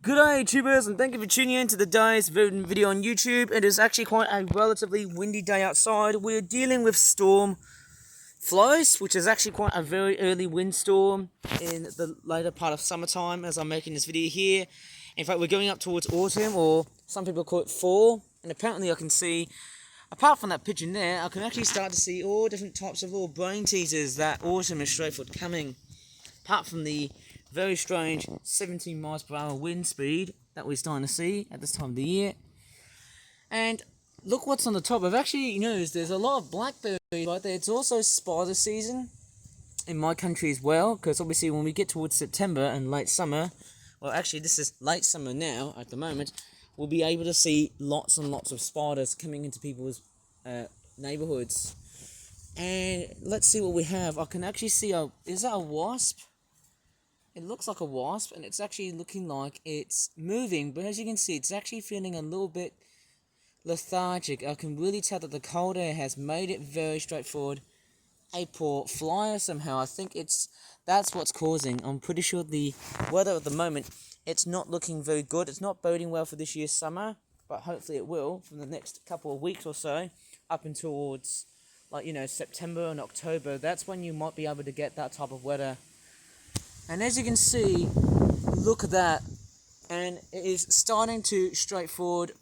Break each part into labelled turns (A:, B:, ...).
A: Good day, YouTubers, and thank you for tuning in to the day's video on YouTube. It is actually quite a relatively windy day outside. We're dealing with storm flows, which is actually quite a very early windstorm in the later part of summertime as I'm making this video here. In fact, we're going up towards autumn, or some people call it fall, and apparently I can see, apart from that picture there, I can actually start to see all different types of little brain teasers that autumn is straight coming. Apart from the very strange 17 miles per hour wind speed that we're starting to see at this time of the year. And look what's on the top. I've actually noticed there's a lot of blackberry right there. It's also spider season in my country as well, because obviously when we get towards September and late summer, well actually this is late summer now at the moment, we'll be able to see lots and lots of spiders coming into people's neighborhoods. And let's see what we have. I can actually see is that a wasp? It looks like a wasp, and it's actually looking like it's moving, but as you can see, it's actually feeling a little bit lethargic. I can really tell that the cold air has made it very straightforward a poor flyer somehow. I think that's what's causing. I'm pretty sure the weather at the moment, it's not looking very good. It's not boding well for this year's summer, but hopefully it will from the next couple of weeks or so, up and towards, September and October. That's when you might be able to get that type of weather. And as you can see, look at that, and it is starting to straightforward.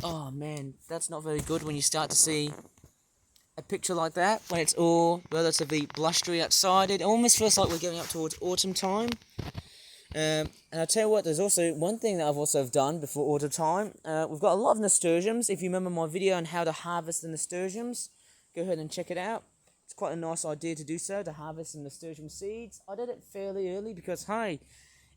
A: Oh man, that's not very good when you start to see a picture like that, when it's all relatively blustery outside. It almost feels like we're going up towards autumn time. And I'll tell you what, there's also one thing that I've also done before autumn time. We've got a lot of nasturtiums. If you remember my video on how to harvest the nasturtiums, go ahead and check it out. It's quite a nice idea to do so, to harvest some nasturtium seeds. I did it fairly early because, hey,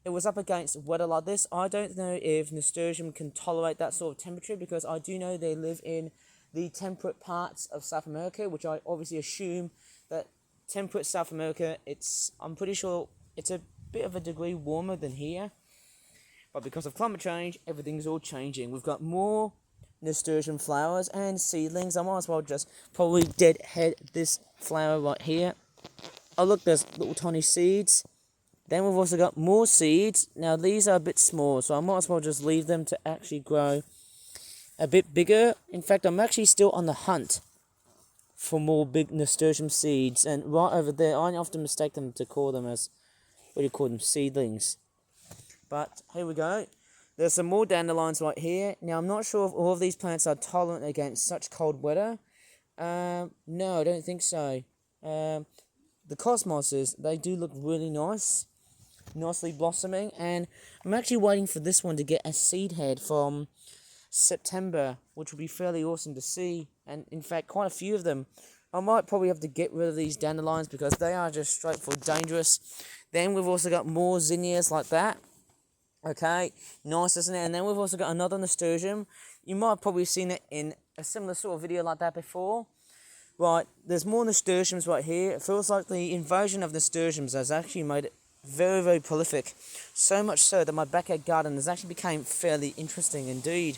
A: it was up against weather like this. I don't know if nasturtium can tolerate that sort of temperature, because I do know they live in the temperate parts of South America, which I obviously assume that temperate South America, I'm pretty sure it's a bit of a degree warmer than here. But because of climate change, everything's all changing. We've got more nasturtium flowers and seedlings. I might as well just probably deadhead this flower right here. Oh look, there's little tiny seeds. Then we've also got more seeds. Now these are a bit small, so I might as well just leave them to actually grow a bit bigger. In fact, I'm actually still on the hunt for more big nasturtium seeds. And right over there, I often mistake them to call them as, seedlings. But here we go. There's some more dandelions right here. Now, I'm not sure if all of these plants are tolerant against such cold weather. No, I don't think so. The cosmoses, they do look really nice. Nicely blossoming. And I'm actually waiting for this one to get a seed head from September, which will be fairly awesome to see. And, in fact, quite a few of them. I might probably have to get rid of these dandelions because they are just straightforward dangerous. Then we've also got more zinnias like that. Okay, nice, isn't it? And then we've also got another nasturtium. You might have probably seen it in a similar sort of video like that before. Right, there's more nasturtiums right here. It feels like the invasion of nasturtiums has actually made it very, very prolific. So much so that my backyard garden has actually become fairly interesting indeed.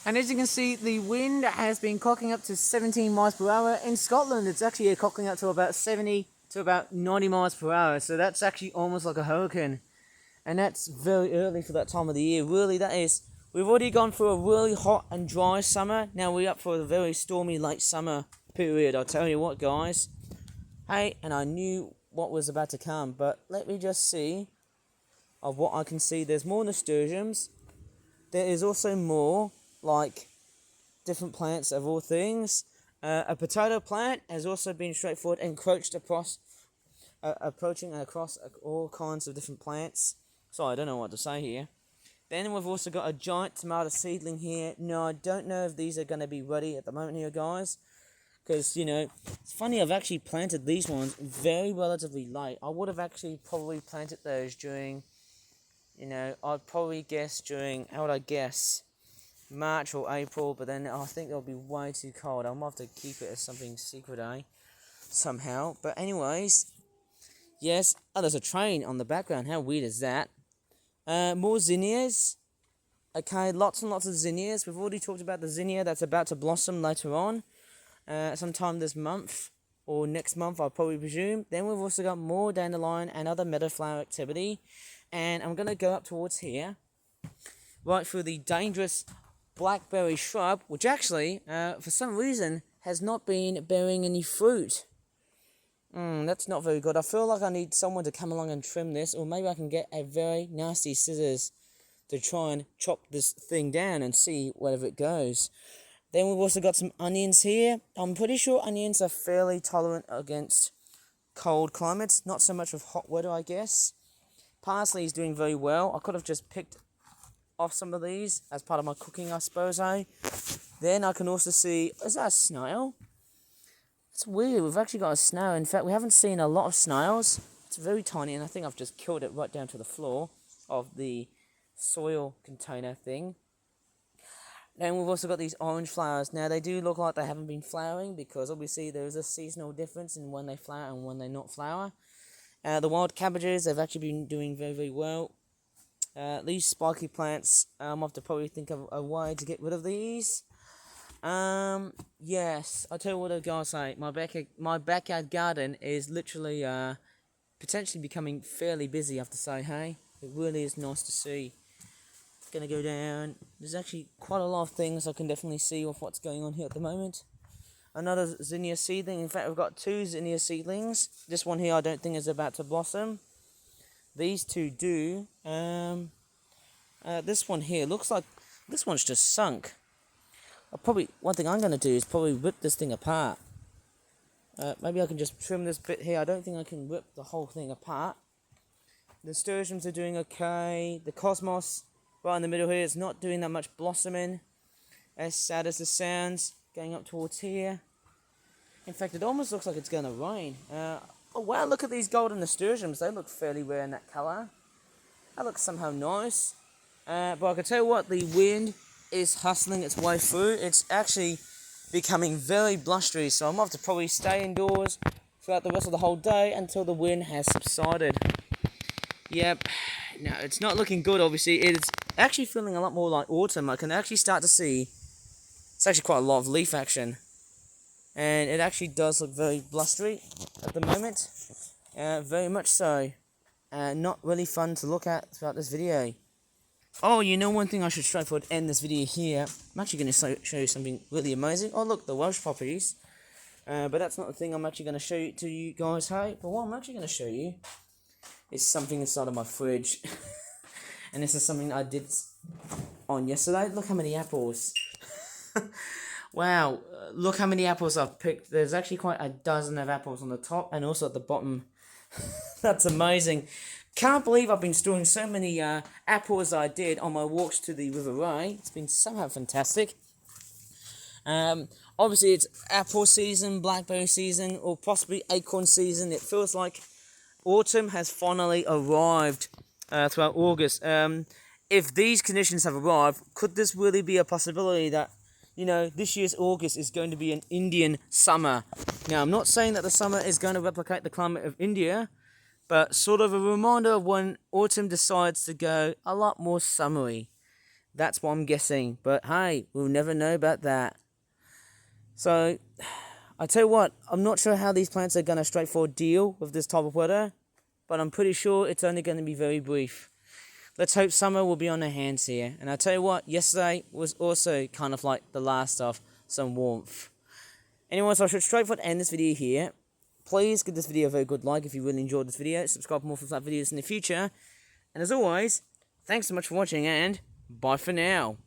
A: And as you can see, the wind has been clocking up to 17 miles per hour. In Scotland, it's actually clocking up to about 70 to about 90 miles per hour. So that's actually almost like a hurricane. And that's very early for that time of the year. Really, that is. We've already gone through a really hot and dry summer. Now we're up for a very stormy late summer period. I'll tell you what, guys. Hey, and I knew what was about to come. But let me just see of what I can see. There's more nasturtiums. There is also more, different plants of all things. A potato plant has also been straightforward, approaching across all kinds of different plants. Sorry, I don't know what to say here. Then we've also got a giant tomato seedling here. No, I don't know if these are going to be ready at the moment here, guys. Because, it's funny, I've actually planted these ones very relatively late. I would have actually probably planted those during, I'd probably guess during, how would I guess? March or April, but then I think it'll be way too cold. I might have to keep it as something secret, somehow. But anyways, yes. Oh, there's a train on the background. How weird is that? More zinnias. Okay, lots and lots of zinnias. We've already talked about the zinnia that's about to blossom later on. Sometime this month, or next month, I'll probably presume. Then we've also got more dandelion and other meadowflower activity. And I'm going to go up towards here. right through the dangerous blackberry shrub, which actually, for some reason, has not been bearing any fruit. That's not very good. I feel like I need someone to come along and trim this, or maybe I can get a very nasty scissors to try and chop this thing down and see wherever it goes. Then we've also got some onions here. I'm pretty sure onions are fairly tolerant against cold climates, not so much with hot weather, I guess. Parsley is doing very well. I could have just picked off some of these as part of my cooking, I suppose. Then I can also see, is that a snail? It's weird, we've actually got a snail. In fact, we haven't seen a lot of snails. It's very tiny, and I think I've just killed it right down to the floor of the soil container thing. Then we've also got these orange flowers. Now, they do look like they haven't been flowering, because obviously there is a seasonal difference in when they flower and when they not flower. The wild cabbages, they've actually been doing very, very well. These spiky plants, I'll have to probably think of a way to get rid of these. Yes, I'll tell you what I've got to say. My backyard garden is literally, potentially becoming fairly busy, I have to say, hey? It really is nice to see. Gonna go down. There's actually quite a lot of things I can definitely see with what's going on here at the moment. Another zinnia seedling. In fact, I've got 2 zinnia seedlings. This one here I don't think is about to blossom. These 2 do. This one here looks like this one's just sunk. One thing I'm gonna do is probably rip this thing apart. Maybe I can just trim this bit here. I don't think I can rip the whole thing apart. The nasturtiums are doing okay. The cosmos right in the middle here is not doing that much blossoming. As sad as this sounds, going up towards here. In fact, it almost looks like it's going to rain. Oh wow, look at these golden nasturtiums. They look fairly rare in that colour. That looks somehow nice. But I can tell you what, the wind is hustling its way through. It's actually becoming very blustery, so I'm going to have to probably stay indoors throughout the rest of the whole day until the wind has subsided. Yep, no, it's not looking good, obviously. It's actually feeling a lot more like autumn. I can actually start to see, it's actually quite a lot of leaf action. And it actually does look very blustery at the moment. Very much so. Not really fun to look at throughout this video. Oh, you know one thing I should straightforward end this video here. I'm actually going to show you something really amazing. Oh look, the Welsh poppies. But that's not the thing I'm actually going to show you to you guys, hey. But what I'm actually going to show you is something inside of my fridge. And this is something I did on yesterday. Look how many apples. Wow, look how many apples I've picked. There's actually quite a dozen of apples on the top and also at the bottom. That's amazing. Can't believe I've been storing so many apples I did on my walks to the River Ray. It's been somehow fantastic. Obviously it's apple season, blackberry season, or possibly acorn season. It feels like autumn has finally arrived throughout August. If these conditions have arrived, could this really be a possibility that, you know, this year's August is going to be an Indian summer? Now, I'm not saying that the summer is going to replicate the climate of India, but sort of a reminder of when autumn decides to go a lot more summery. That's what I'm guessing. But hey, we'll never know about that. So, I tell you what, I'm not sure how these plants are going to straightforward deal with this type of weather, but I'm pretty sure it's only going to be very brief. Let's hope summer will be on our hands here. And I tell you what, yesterday was also kind of like the last of some warmth. Anyway, so I should straightforward end this video here. Please give this video a very good like if you really enjoyed this video. Subscribe for more flat videos in the future. And as always, thanks so much for watching and bye for now.